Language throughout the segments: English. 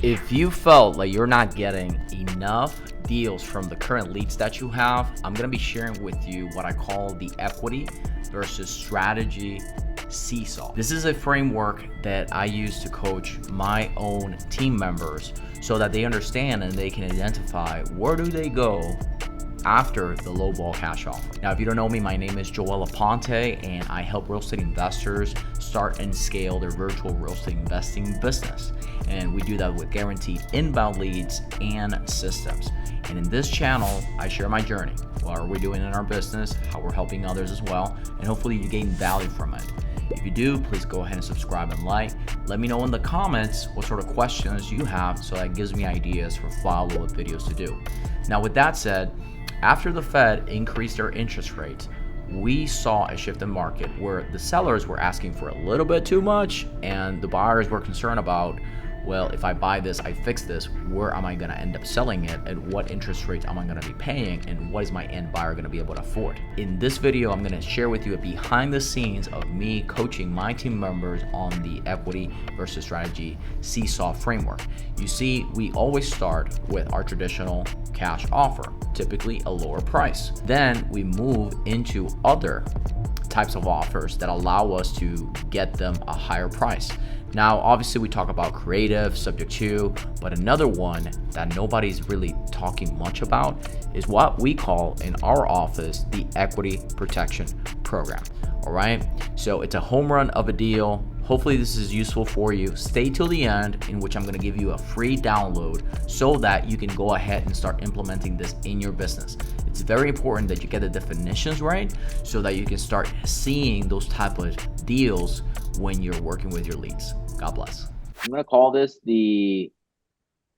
If you felt like you're not getting enough deals from the current leads that you have, I'm going to be sharing with you what I call the equity versus strategy seesaw. This is a framework that I use to coach my own team members so that they understand and they can identify where do they go after the lowball cash offer. Now, if you don't know me, my name is Joel Aponte, and I help real estate investors start and scale their virtual real estate investing business. And we do that with guaranteed inbound leads and systems. And in this channel, I share my journey. What are we doing in our business? How we're helping others as well. And hopefully you gain value from it. If you do, please go ahead and subscribe and like. Let me know in the comments what sort of questions you have so that gives me ideas for follow-up videos to do. Now, with that said, after the Fed increased their interest rates, we saw a shift in market where the sellers were asking for a little bit too much and the buyers were concerned about, well, if I buy this, I fix this, where am I going to end up selling it, and what interest rates am I going to be paying, and what is my end buyer going to be able to afford? In this video, I'm going to share with you a behind the scenes of me coaching my team members on the equity versus strategy seesaw framework. You see, we always start with our traditional cash offer, typically a lower price. Then we move into other types of offers that allow us to get them a higher price. Now, obviously we talk about creative, subject to, but another one that nobody's really talking much about is what we call in our office the equity protection program. All right, so it's a home run of a deal. Hopefully this is useful for you. Stay till the end, in which I'm going to give you a free download so that you can go ahead and start implementing this in your business. It's very important that you get the definitions right so that you can start seeing those type of deals when you're working with your leads. God bless. I'm going to call this the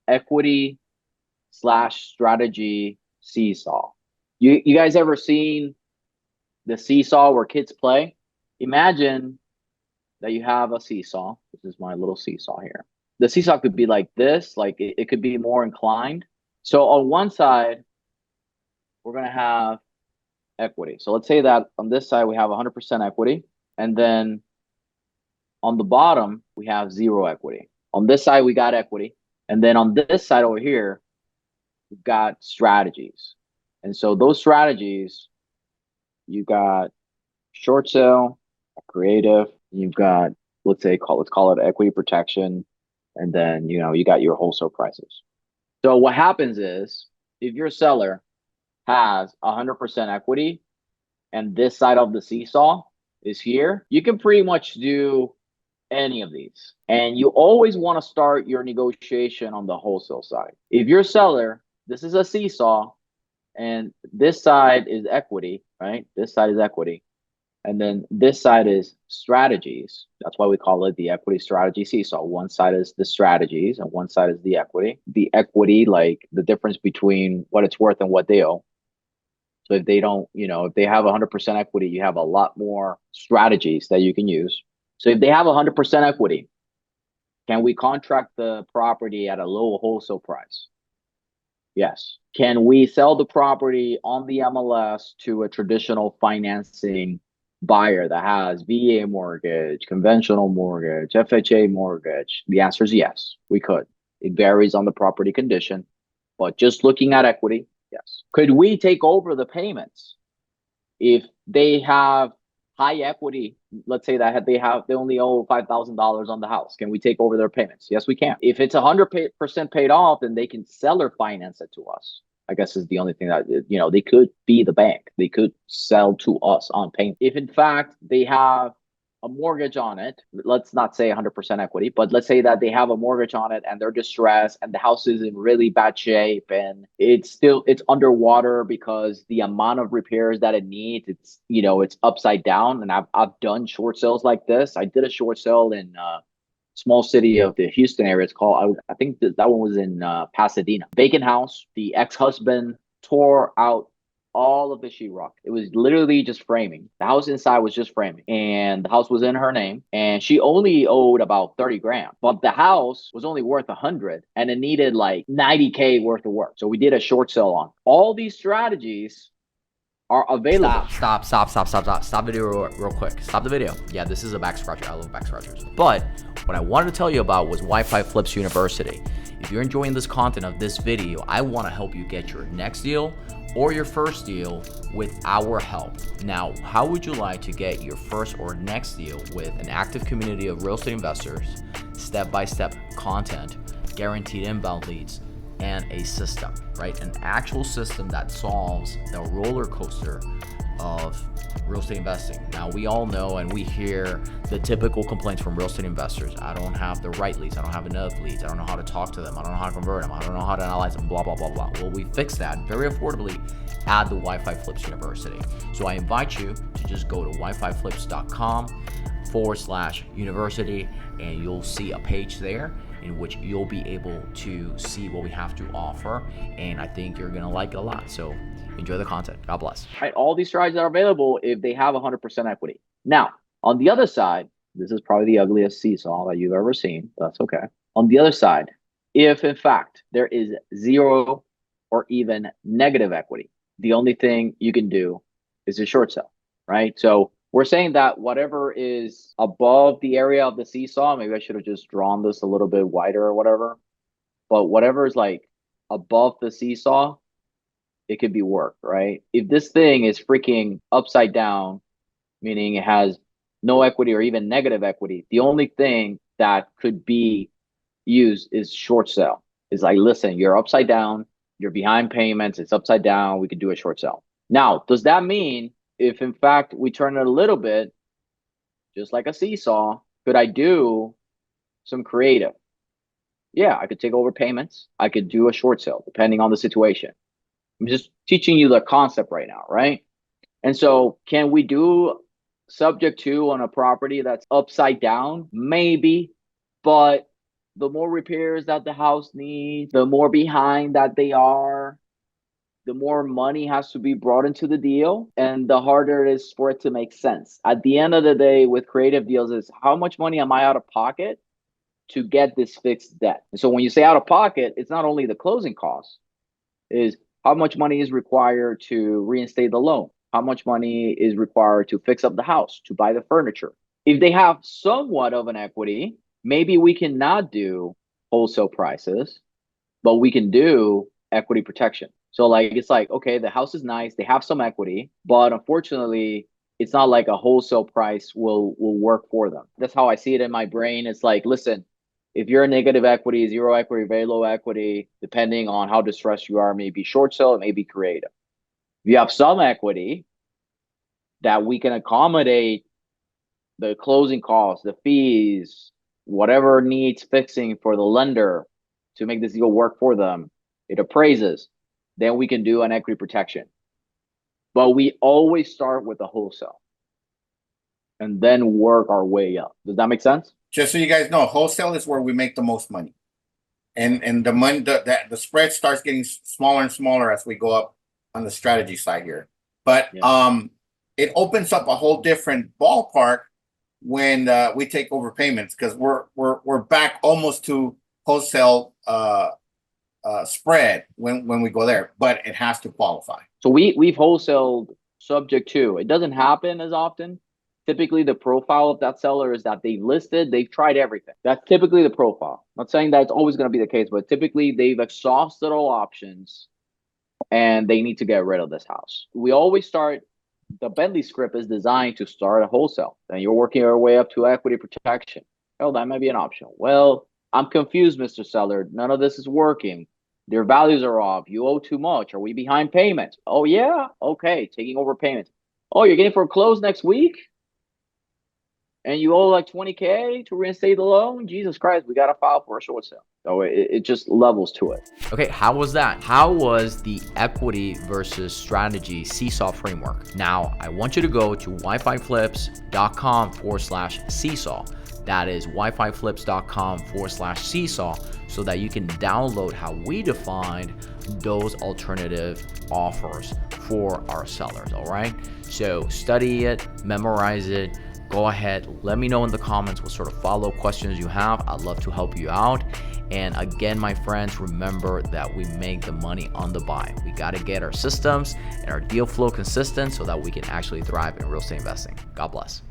equity/strategy seesaw. You guys ever seen the seesaw where kids play? Imagine that you have a seesaw. This is my little seesaw here. The seesaw could be like this, like it could be more inclined. So on one side, we're going to have equity. So let's say that on this side, we have 100% equity. And then on the bottom, we have 0 equity. On this side, we got equity. And then on this side over here, we've got strategies. And so those strategies, you got short sale, creative, you've got, let's call it equity protection. And then, you got your wholesale prices. So what happens is if your seller has 100% equity and this side of the seesaw is here, you can pretty much do any of these. And you always want to start your negotiation on the wholesale side. If your seller, this is a seesaw and this side is equity, right? This side is equity. And then this side is strategies. That's why we call it the equity strategy seesaw. One side is the strategies and one side is the equity. The equity, like the difference between what it's worth and what they owe. So if they don't, if they have 100% equity, you have a lot more strategies that you can use. So if they have 100% equity, can we contract the property at a low wholesale price? Yes. Can we sell the property on the MLS to a traditional financing buyer that has VA mortgage, conventional mortgage, FHA mortgage? The answer is yes, we could. It varies on the property condition, but just looking at equity, yes. Could we take over the payments if they have high equity? Let's say that they only owe $5,000 on the house. Can we take over their payments? Yes, we can. If it's 100% paid off, then they can seller finance it to us. I guess is the only thing that, they could be the bank. They could sell to us on payment. If in fact they have a mortgage on it, let's not say 100% equity, but let's say that they have a mortgage on it and they're distressed and the house is in really bad shape and it's underwater because the amount of repairs that it needs, it's upside down. And I've done short sales like this. I did a short sale in small city of the Houston area. It's called, I think that one was in Pasadena. Vacant house. The ex-husband tore out all of the sheetrock. It was literally just framing. The house inside was just framing, and the house was in her name, and she only owed about 30 grand, but the house was only worth 100 and it needed like 90K worth of work. So we did a short sale on all these strategies. Are available. Stop the video real quick. Stop the video. Yeah, this is a back scratcher. I love back scratchers. But what I wanted to tell you about was WiFiFlips University. If you're enjoying this content of this video, I want to help you get your next deal or your first deal with our help. Now, how would you like to get your first or next deal with an active community of real estate investors, step-by-step content, guaranteed inbound leads, and a system, right? An actual system that solves the roller coaster of real estate investing. Now, we all know and we hear the typical complaints from real estate investors. I don't have the right leads. I don't have enough leads. I don't know how to talk to them. I don't know how to convert them. I don't know how to analyze them, blah, blah, blah, blah. Well, we fixed that very affordably at the WiFiFlips University. So I invite you to just go to WiFiFlips.com/university, and you'll see a page there in which you'll be able to see what we have to offer. And I think you're going to like it a lot. So enjoy the content. God bless. Right, all these strategies are available if they have 100% equity. Now, on the other side, this is probably the ugliest seesaw that you've ever seen. But that's okay. On the other side, if in fact there is zero or even negative equity, the only thing you can do is a short sell, right? So we're saying that whatever is above the area of the seesaw, maybe I should have just drawn this a little bit wider or whatever, but whatever is like above the seesaw, it could be worked, right? If this thing is freaking upside down, meaning it has no equity or even negative equity, the only thing that could be used is short sell. It's like, listen, you're upside down, you're behind payments, it's upside down, we could do a short sell. Now, does that mean if in fact we turn it a little bit, just like a seesaw, could I do some creative? Yeah, I could take over payments. I could do a short sale, depending on the situation. I'm just teaching you the concept right now, right? And so can we do subject to on a property that's upside down? Maybe, but the more repairs that the house needs, the more behind that they are, the more money has to be brought into the deal, and the harder it is for it to make sense. At the end of the day, with creative deals, is how much money am I out of pocket to get this fixed debt? And so when you say out of pocket, it's not only the closing costs, is how much money is required to reinstate the loan? How much money is required to fix up the house, to buy the furniture? If they have somewhat of an equity, maybe we cannot do wholesale prices, but we can do equity protection. So like, it's like, okay, the house is nice, they have some equity, but unfortunately, it's not like a wholesale price will work for them. That's how I see it in my brain. It's like, listen, if you're a negative equity, zero equity, very low equity, depending on how distressed you are, maybe short sell, it may be creative. If you have some equity that we can accommodate the closing costs, the fees, whatever needs fixing for the lender to make this deal work for them, it appraises, then we can do an equity protection. But we always start with a wholesale and then work our way up. Does that make sense? Just so you guys know, wholesale is where we make the most money, and the money, the spread starts getting smaller and smaller as we go up on the strategy side here. But it opens up a whole different ballpark when we take over payments, because we're back almost to wholesale spread when we go there, but it has to qualify. So we've wholesaled subject to. It doesn't happen as often. Typically, the profile of that seller is that they've listed, they've tried everything. That's typically the profile. I'm not saying that's always going to be the case, but typically they've exhausted all options and they need to get rid of this house. We always start, the Bentley script is designed to start a wholesale. Then you're working your way up to equity protection. Oh, that might be an option. Well, I'm confused, Mr. Seller. None of this is working. Their values are off. You owe too much. Are we behind payments? Oh, yeah. Okay. Taking over payments. Oh, you're getting foreclosed next week? And you owe like $20K to reinstate the loan? Jesus Christ, we got to file for a short sale. So it just levels to it. Okay, how was that? How was the equity versus strategy seesaw framework? Now, I want you to go to WiFiFlips.com/seesaw. That is WiFiFlips.com/seesaw, so that you can download how we defined those alternative offers for our sellers, all right? So study it, memorize it. Go ahead, let me know in the comments what sort of follow-up questions you have. I'd love to help you out. And again, my friends, remember that we make the money on the buy. We got to get our systems and our deal flow consistent so that we can actually thrive in real estate investing. God bless.